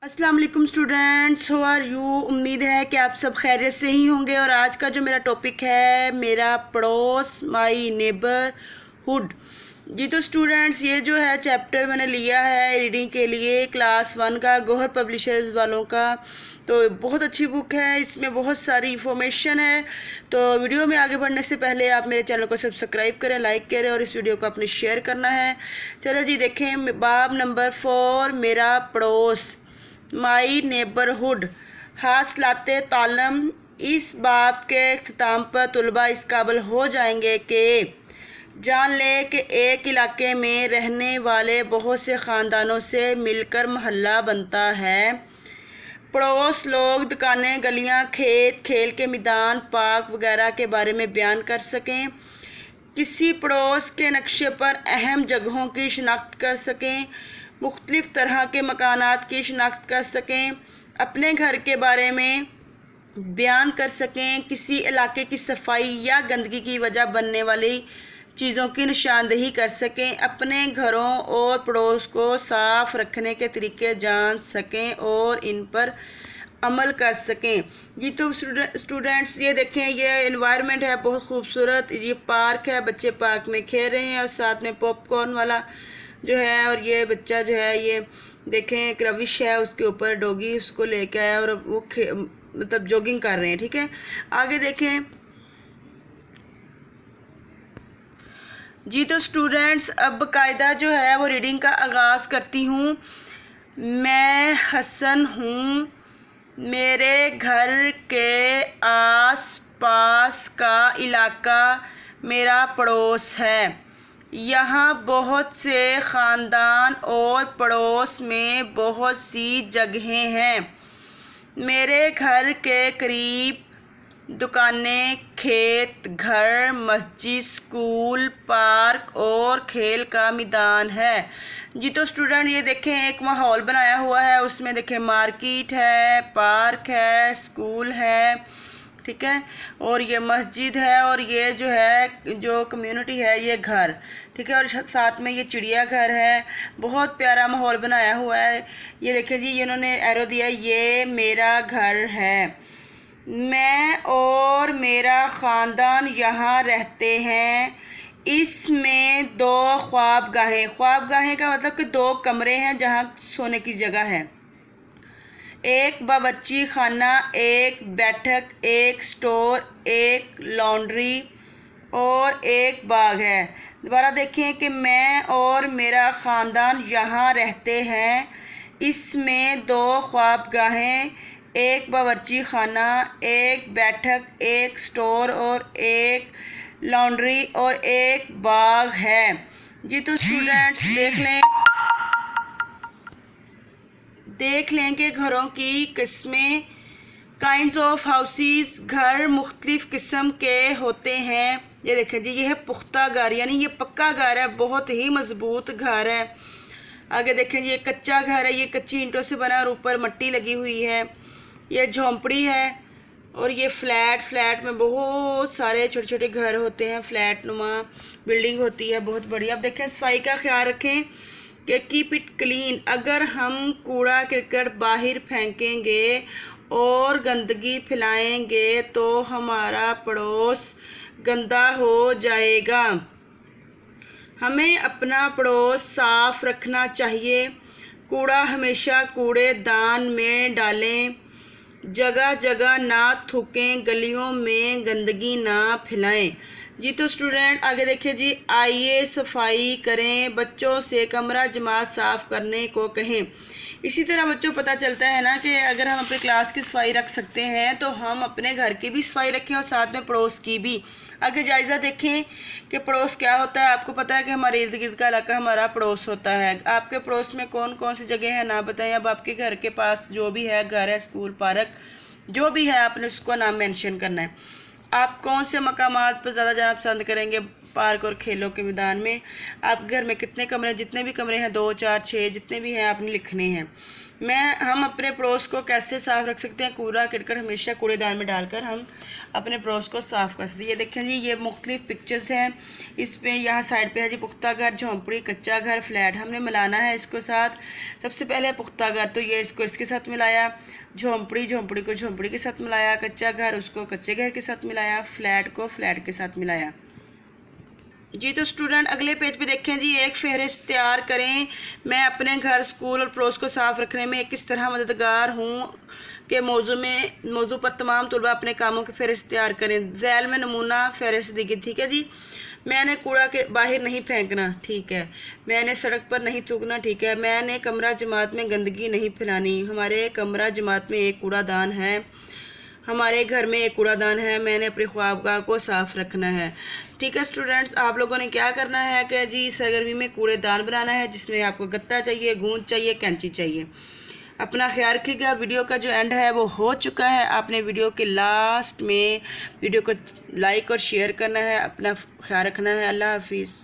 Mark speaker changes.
Speaker 1: अस्सलाम वालेकुम students, how are you. उम्मीद है कि आप सब खैरियत से ही होंगे। और आज का जो मेरा टॉपिक है, मेरा पड़ोस, माई नेबरहुड। जी तो स्टूडेंट्स, ये जो है चैप्टर मैंने लिया है रीडिंग के लिए क्लास 1 का, गौहर पब्लिशर्स वालों का। तो बहुत अच्छी बुक है, इसमें बहुत सारी इंफॉर्मेशन है। तो वीडियो में आगे बढ़ने से पहले आप मेरे चैनल को सब्सक्राइब करें, लाइक करें और इस वीडियो को अपने शेयर करना है। चलो जी देखें, बाब नंबर 4, मेरा पड़ोस, माई नेबरहुड। हासिलाते तालम। इस बाब के अख्ताम पर तलबा इस काबिल हो जाएंगे कि जान ले कि एक इलाके में रहने वाले बहुत से ख़ानदानों से मिलकर मोहल्ला बनता है। पड़ोस लोग दुकानें, गलियां, खेत, खेल के मैदान, पार्क वगैरह के बारे में बयान कर सकें। किसी पड़ोस के नक्शे पर अहम जगहों की शिनाख्त कर सकें। मुख्तलिफ़ तरह के मकानात की शिनाख्त कर सकें। अपने घर के बारे में बयान कर सकें। किसी इलाके की सफाई या गंदगी की वजह बनने वाली चीज़ों की निशानदेही कर सकें। अपने घरों और पड़ोस को साफ़ रखने के तरीके जान सकें और इन पर अमल कर सकें। जी तो स्टूडेंट्स, ये देखें, ये एनवायरनमेंट है बहुत खूबसूरत। ये पार्क है, बच्चे पार्क में खेल रहे हैं और साथ में पॉपकॉर्न वाला जो है, और ये बच्चा जो है, ये देखें एक रविश है, उसके ऊपर डॉगी उसको लेके आया और वो मतलब जॉगिंग कर रहे हैं। ठीक है, आगे देखें। जी तो स्टूडेंट्स, अब कायदा जो है वो रीडिंग का आगाज़ करती हूँ। मैं हसन हूँ। मेरे घर के आस पास का इलाका मेरा पड़ोस है। यहाँ बहुत से ख़ानदान और पड़ोस में बहुत सी जगहें हैं। मेरे घर के करीब दुकानें, खेत, घर, मस्जिद, स्कूल, पार्क और खेल का मैदान है। जी तो स्टूडेंट, ये देखें एक माहौल बनाया हुआ है, उसमें देखें मार्केट है, पार्क है, स्कूल है, ठीक है, और ये मस्जिद है, और ये जो है जो कम्युनिटी है ये घर, ठीक है, और साथ में ये चिड़िया घर है। बहुत प्यारा माहौल बनाया हुआ है। ये देखें जी, इन्होंने एरो दिया, ये मेरा घर है। मैं और मेरा ख़ानदान यहाँ रहते हैं। इसमें 2 ख्वाबगाहें, ख्वाबगाहें का मतलब कि 2 कमरे हैं जहाँ सोने की जगह है। एक बावर्ची खाना, एक बैठक, एक स्टोर, एक लॉन्ड्री और एक बाग है। दोबारा देखें कि मैं और मेरा ख़ानदान यहाँ रहते हैं। इसमें 2 ख्वाबगाहें, एक बावर्ची खाना, एक बैठक, एक स्टोर और एक लॉन्ड्री और एक बाग है। जी तो स्टूडेंट्स, देख लें कि घरों की किस्में, काइंड्स ऑफ हाउसेस, घर मुख्तलिफ़ किस्म के होते हैं। ये देखें जी, ये है पुख्ता घर, यानी ये पक्का घर है, बहुत ही मजबूत घर है। आगे देखें जी, ये कच्चा घर है, ये कच्ची ईंटों से बना और ऊपर मिट्टी लगी हुई है। ये झोंपड़ी है, और ये फ्लैट में बहुत सारे छोटे छोटे घर होते हैं, फ्लैट नुमा बिल्डिंग होती है बहुत बड़ी। अब देखें, सफाई का ख्याल रखें कि कीप इट क्लीन। अगर हम कूड़ा करकट बाहर फेंकेंगे और गंदगी फैलाएंगे तो हमारा पड़ोस गंदा हो जाएगा। हमें अपना पड़ोस साफ रखना चाहिए। कूड़ा हमेशा कूड़ेदान में डालें। जगह जगह ना थूकें, गलियों में गंदगी ना फैलाएं। जी तो स्टूडेंट, आगे देखिए जी, आइए सफाई करें। बच्चों से कमरा जमात साफ़ करने को कहें। इसी तरह बच्चों को पता चलता है ना कि अगर हम अपनी क्लास की सफाई रख सकते हैं तो हम अपने घर की भी सफाई रखें और साथ में पड़ोस की भी। आगे जायज़ा देखें कि पड़ोस क्या होता है। आपको पता है कि हमारे इर्द गिर्द का इलाका हमारा पड़ोस होता है। आपके पड़ोस में कौन कौन सी जगह है ना बताएं। अब आपके घर के पास जो भी है, घर है, स्कूल, पार्क, जो भी है, आपने उसको नाम मेंशन करना है। आप कौन से मकामात पर ज़्यादा जाना पसंद करेंगे, पार्क और खेलों के मैदान में। आप घर में कितने कमरे, जितने भी कमरे हैं, 2, 4, 6, जितने भी हैं आपने लिखने हैं। हम अपने पड़ोस को कैसे साफ रख सकते हैं। कूड़ा करकट हमेशा कूड़ेदान में डालकर हम अपने पड़ोस को साफ़ कर सकते हैं। ये देखें जी, ये मुख्तलिफ पिक्चर्स हैं। इस पे यहाँ साइड पे है जी पुख्ता घर, झोंपड़ी, कच्चा घर, फ्लैट। हमने मिलाना है इसको साथ। सबसे पहले पुख्ता घर, तो ये इसको इसके साथ मिलाया, झोंपड़ी को झोंपड़ी के साथ मिलाया, कच्चा घर उसको कच्चे घर के साथ मिलाया, फ्लैट को फ्लैट के साथ मिलाया जी। तो स्टूडेंट अगले पेज पे देखें जी, एक फहरिस्त तैयार करें। मैं अपने घर, स्कूल और पड़ोस को साफ़ रखने में किस तरह मददगार हूँ के मौजू पर तमाम तलबा अपने कामों की फहरिस्त तैयार करें। झैल में नमूना फहरिस्त दी गई, ठीक है जी। मैंने कूड़ा के बाहर नहीं फेंकना, ठीक है। मैंने सड़क पर नहीं थूकना, ठीक है। मैंने कमरा जमात में गंदगी नहीं फैलानी। हमारे कमरा जमात में एक कूड़ादान है, हमारे घर में एक कूड़ादान है। मैंने अपनी ख्वाबगाह को साफ़ रखना है, ठीक है। स्टूडेंट्स, आप लोगों ने क्या करना है कि जी सरगर्मी में कूड़ेदान बनाना है, जिसमें आपको गत्ता चाहिए, गूंद चाहिए, कैंची चाहिए। अपना ख्याल रखिएगा। वीडियो का जो एंड है वो हो चुका है। आपने वीडियो के लास्ट में वीडियो को लाइक और शेयर करना है। अपना ख्याल रखना है। अल्लाह हाफिज़।